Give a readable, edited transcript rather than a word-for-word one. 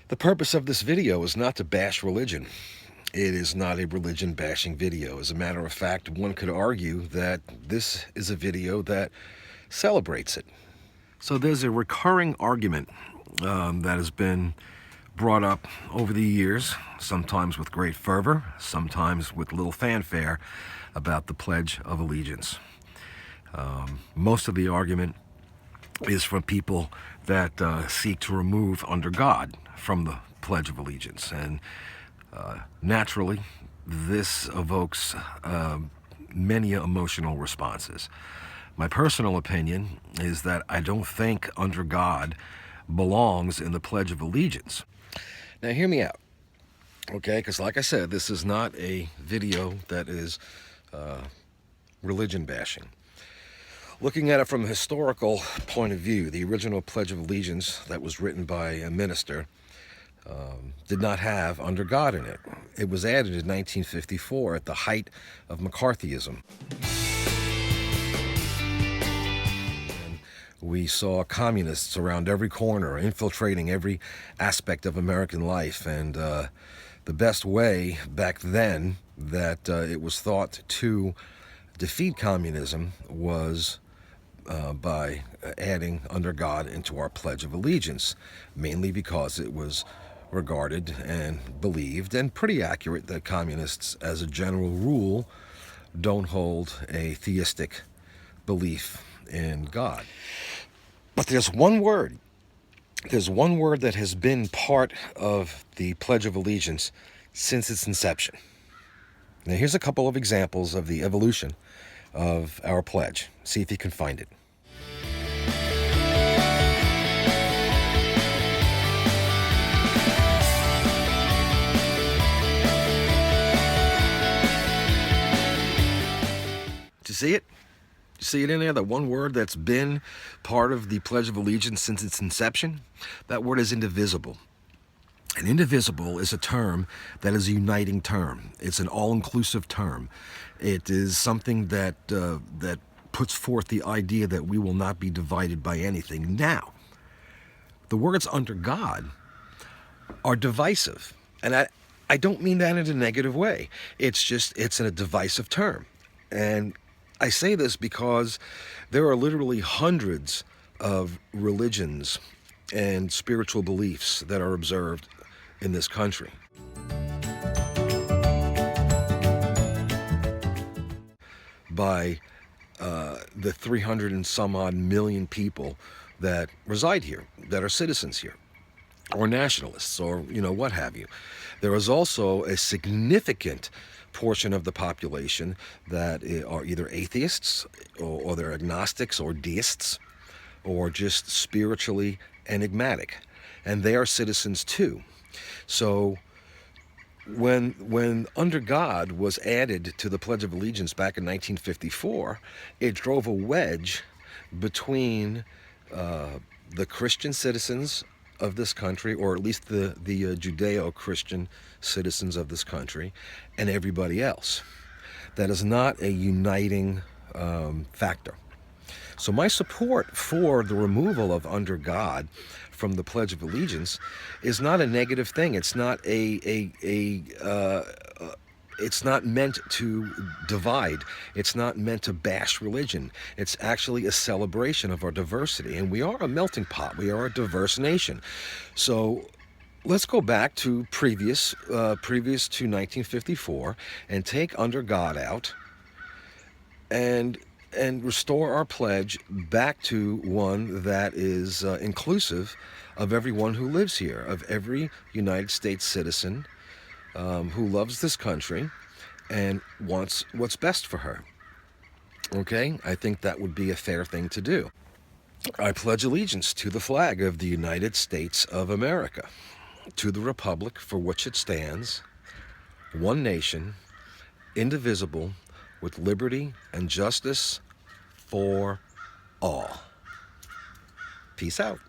The purpose of this video is not to bash religion. It is not a religion bashing video. As a matter of fact, one could argue that this is a video that celebrates it. So there's a recurring argument that has been brought up over the years, sometimes with great fervor, sometimes with little fanfare, about the Pledge of Allegiance. Most of the argument is from people that seek to remove under God from the Pledge of Allegiance. And naturally, this evokes many emotional responses. My personal opinion is that I don't think under God belongs in the Pledge of Allegiance. Now hear me out, okay? Because like I said, this is not a video that is religion bashing. Looking at it from a historical point of view, the original Pledge of Allegiance that was written by a minister did not have under God in it. It was added in 1954 at the height of McCarthyism. And we saw communists around every corner, infiltrating every aspect of American life. And the best way back then that it was thought to defeat communism was by adding under God into our Pledge of Allegiance, mainly because it was regarded and believed, and pretty accurate, that communists, as a general rule, don't hold a theistic belief in God. But there's one word that has been part of the Pledge of Allegiance since its inception. Now here's a couple of examples of the evolution of our pledge. See if you can find it. Did you see it? You see it in there? That one word that's been part of the Pledge of Allegiance since its inception? That word is indivisible. And indivisible is a term that is a uniting term. It's an all-inclusive term. It is something that puts forth the idea that we will not be divided by anything. Now, the words under God are divisive. And I don't mean that in a negative way. It's a divisive term. And I say this because there are literally hundreds of religions and spiritual beliefs that are observed in this country. By the 300 and some odd million people that reside here, that are citizens here, or nationalists, or what have you. There is also a significant portion of the population that are either atheists, or they're agnostics, or deists, or just spiritually enigmatic, and they are citizens too. So when under God was added to the Pledge of Allegiance back in 1954, it drove a wedge between the Christian citizens of this country, or at least the Judeo-Christian citizens of this country, and everybody else. That is not a uniting factor. So my support for the removal of under God from the Pledge of Allegiance is not a negative thing. It's not it's not meant to divide. It's not meant to bash religion. It's actually a celebration of our diversity. And we are a melting pot. We are a diverse nation. So let's go back to previous to 1954 and take under God out and restore our pledge back to one that is inclusive of everyone who lives here, of every United States citizen who loves this country and wants what's best for her. Okay? I think that would be a fair thing to do. I pledge allegiance to the flag of the United States of America, to the republic for which it stands, one nation, indivisible, with liberty and justice for all. Peace out.